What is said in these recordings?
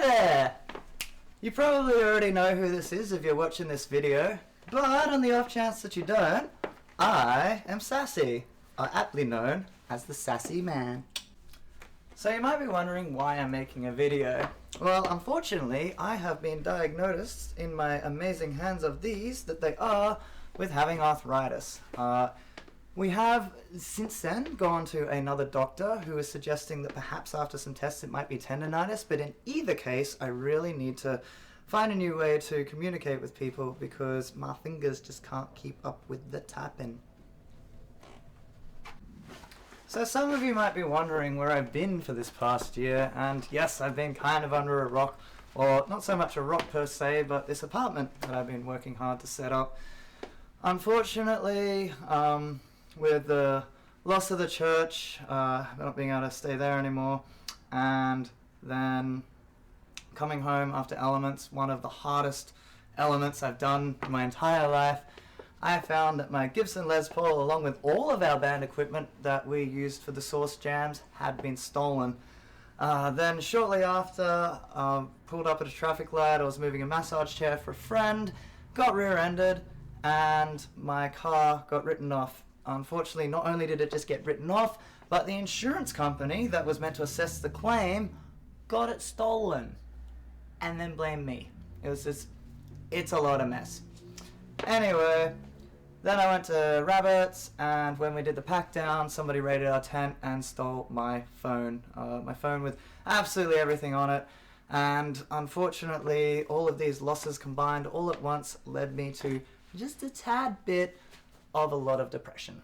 there! You probably already know who this is if you're watching this video, but on the off chance that you don't, I am Sassy, or aptly known as the Sassy Man. So you might be wondering why I'm making a video. Well, unfortunately, I have been diagnosed in my amazing hands of these that they are with having arthritis. We have since then gone to another doctor who is suggesting that perhaps after some tests it might be tendonitis, but in either case I really need to find a new way to communicate with people because my fingers just can't keep up with the typing. So some of you might be wondering where I've been for this past year, and yes, I've been kind of under a rock, or not so much a rock per se, but this apartment that I've been working hard to set up. Unfortunately, with the loss of the church, not being able to stay there anymore, and then coming home after elements, one of the hardest elements I've done in my entire life, I found that my Gibson Les Paul, along with all of our band equipment that we used for the Source jams, had been stolen. Then shortly after, pulled up at a traffic light, I was moving a massage chair for a friend, got rear-ended, and my car got written off. Unfortunately, not only did it just get written off, but the insurance company that was meant to assess the claim got it stolen and then blamed me. It's a lot of mess. Anyway, then I went to Rabbits, and when we did the pack down, somebody raided our tent and stole my phone with absolutely everything on it. And unfortunately, all of these losses combined all at once led me to just a tad bit of a lot of depression.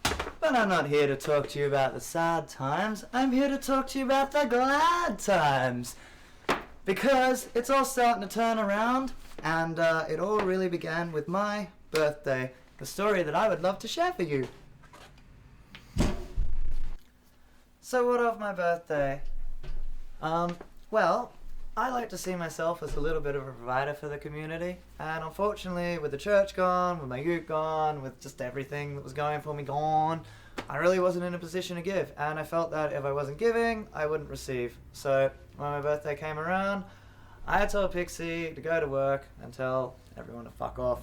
But I'm not here to talk to you about the sad times, I'm here to talk to you about the glad times. Because it's all starting to turn around, and it all really began with my birthday, the story that I would love to share for you. So what of my birthday? Well, I like to see myself as a little bit of a provider for the community, and unfortunately with the church gone, with my ute gone, with just everything that was going for me gone, I really wasn't in a position to give, and I felt that if I wasn't giving, I wouldn't receive. So when my birthday came around, I told Pixie to go to work and tell everyone to fuck off,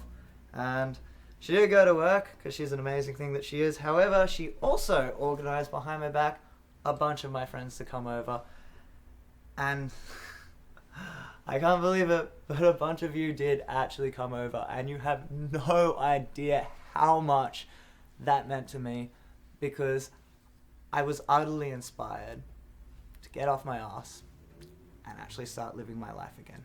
and she did go to work because she's an amazing thing that she is. However, she also organized behind my back a bunch of my friends to come over, and I can't believe it, but a bunch of you did actually come over, and you have no idea how much that meant to me, because I was utterly inspired to get off my ass and actually start living my life again.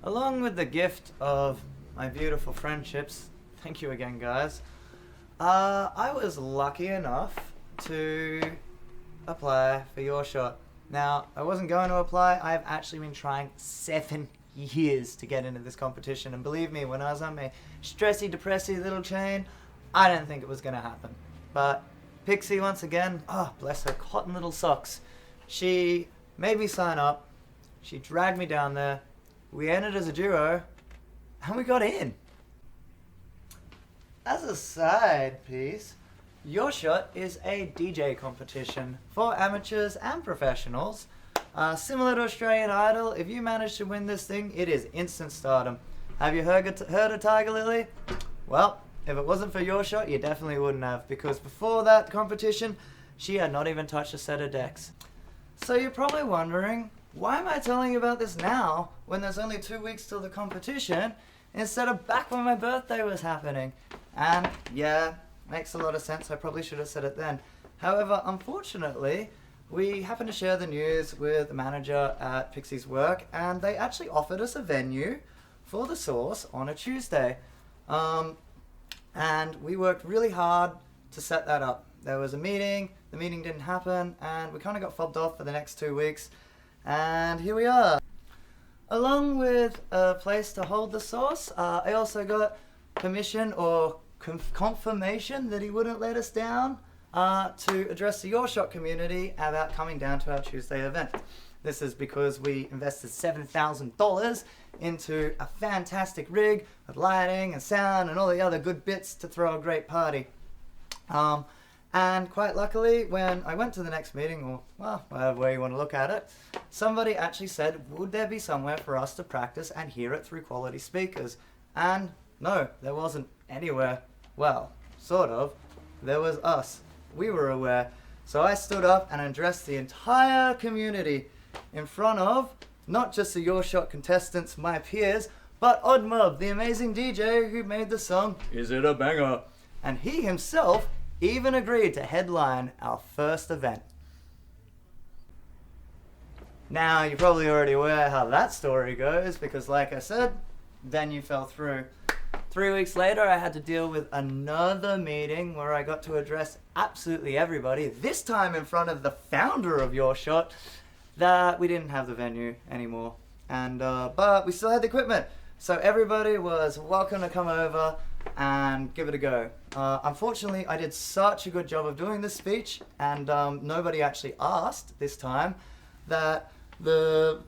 Along with the gift of my beautiful friendships, thank you again guys, I was lucky enough to apply for Your Shot. Now, I wasn't going to apply. I've actually been trying 7 years to get into this competition, and believe me, when I was on my stressy, depressy little chain, I didn't think it was going to happen. But Pixie, once again, oh, bless her cotton little socks, she made me sign up, she dragged me down there, we entered as a duo, and we got in. As a side piece, Your Shot is a DJ competition for amateurs and professionals. Similar to Australian Idol, if you manage to win this thing, it is instant stardom. Have you heard of Tiger Lily? Well, if it wasn't for Your Shot, you definitely wouldn't have, because before that competition, she had not even touched a set of decks. So you're probably wondering, why am I telling you about this now, when there's only 2 weeks till the competition, instead of back when my birthday was happening? And yeah, makes a lot of sense. I probably should have said it then. However, unfortunately, we happened to share the news with the manager at Pixie's work, and they actually offered us a venue for the Source on a Tuesday. And we worked really hard to set that up. There was a meeting, the meeting didn't happen, and we kind of got fobbed off for the next 2 weeks. And here we are. Along with a place to hold the Source, I also got permission or confirmation that he wouldn't let us down to address the Your Shot community about coming down to our Tuesday event. This is because we invested $7,000 into a fantastic rig with lighting and sound and all the other good bits to throw a great party. And quite luckily, when I went to the next meeting, or, well, whatever way you want to look at it, somebody actually said, would there be somewhere for us to practice and hear it through quality speakers? And no, there wasn't anywhere. Well, sort of. There was us. We were aware. So I stood up and addressed the entire community in front of not just the Your Shot contestants, my peers, but Oddmob, the amazing DJ who made the song Is It a Banger? And he himself even agreed to headline our first event. Now, you're probably already aware how that story goes, because like I said, venue fell through. 3 weeks later, I had to deal with another meeting where I got to address absolutely everybody, this time in front of the founder of Your Shot, that we didn't have the venue anymore. And but we still had the equipment. So everybody was welcome to come over and give it a go. Unfortunately, I did such a good job of doing this speech, and nobody actually asked this time, that the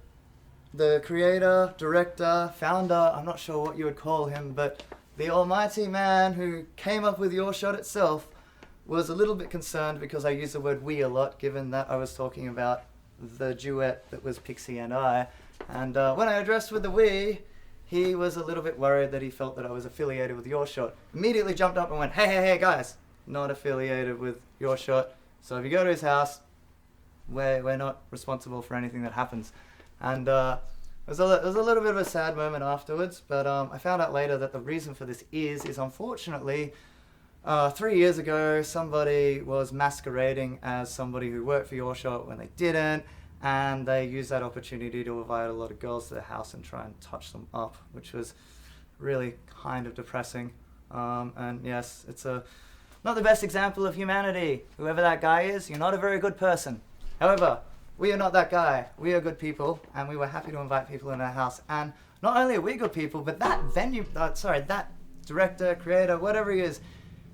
creator, director, founder, I'm not sure what you would call him, but the almighty man who came up with Your Shot itself was a little bit concerned because I used the word we a lot, given that I was talking about the duet that was Pixie and I. And when I addressed with the we, he was a little bit worried that he felt that I was affiliated with Your Shot. Immediately jumped up and went, hey guys, not affiliated with Your Shot. So if you go to his house, we're not responsible for anything that happens. And it was a little bit of a sad moment afterwards, but I found out later that the reason for this is unfortunately 3 years ago somebody was masquerading as somebody who worked for Your Shot when they didn't, and they used that opportunity to invite a lot of girls to their house and try and touch them up, which was really kind of depressing. And yes, it's not the best example of humanity. Whoever that guy is, you're not a very good person. However, we are not that guy. We are good people, and we were happy to invite people in our house. And not only are we good people, but that that director, creator, whatever he is,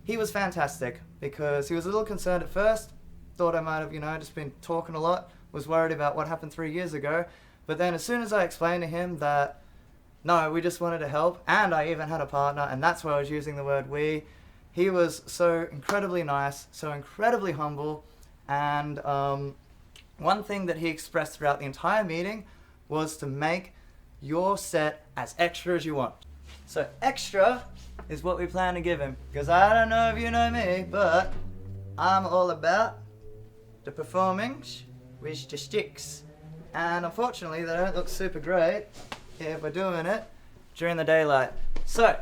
he was fantastic, because he was a little concerned at first, thought I might have, just been talking a lot, was worried about what happened 3 years ago. But then as soon as I explained to him that, no, we just wanted to help, and I even had a partner, and that's why I was using the word we, he was so incredibly nice, so incredibly humble, and one thing that he expressed throughout the entire meeting was to make your set as extra as you want. So extra is what we plan to give him, because I don't know if you know me, but I'm all about the performing with the sticks. And unfortunately, they don't look super great if we're doing it during the daylight. So,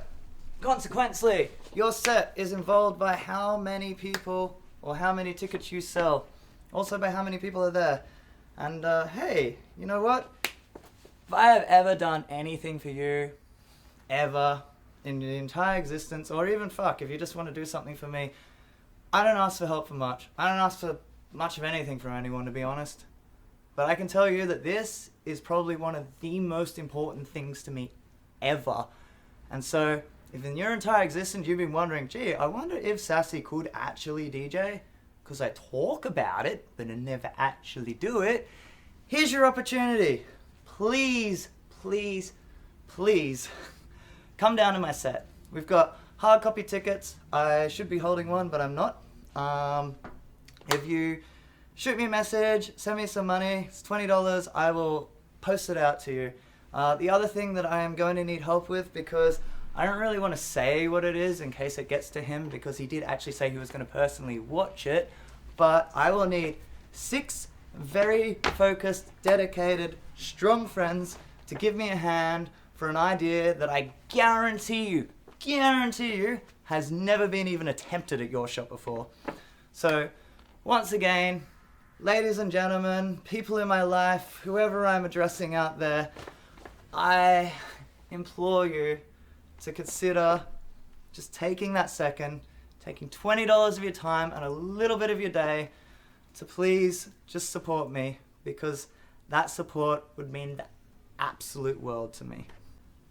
consequently, your set is involved by how many people or how many tickets you sell. Also by how many people are there. And hey, you know what? If I have ever done anything for you, ever, in the entire existence, or even if you just want to do something for me, I don't ask for help for much. I don't ask for much of anything from anyone, to be honest. But I can tell you that this is probably one of the most important things to me ever. And so, if in your entire existence you've been wondering, gee, I wonder if Sassy could actually DJ, because I talk about it, but I never actually do it, here's your opportunity. Please, please, please, come down to my set. We've got hard copy tickets. I should be holding one, but I'm not. If you shoot me a message, send me some money, it's $20, I will post it out to you. The other thing that I am going to need help with, because I don't really want to say what it is in case it gets to him, because he did actually say he was going to personally watch it, but I will need 6 very focused, dedicated, strong friends to give me a hand for an idea that I guarantee you, has never been even attempted at Your Shot before. So, once again, ladies and gentlemen, people in my life, whoever I'm addressing out there, I implore you to consider just taking that second, taking $20 of your time and a little bit of your day to please just support me, because that support would mean the absolute world to me.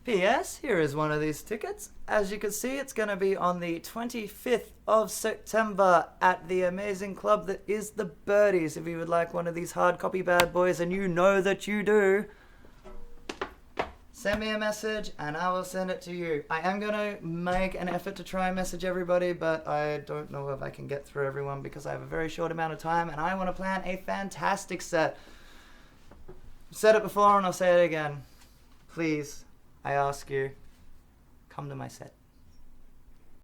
P.S. Here is one of these tickets. As you can see, it's going to be on the 25th of September at the amazing club that is the Birdies. If you would like one of these hard copy bad boys, and you know that you do, send me a message and I will send it to you. I am going to make an effort to try and message everybody, but I don't know if I can get through everyone because I have a very short amount of time and I want to plan a fantastic set. I've said it before and I'll say it again. Please, I ask you, come to my set.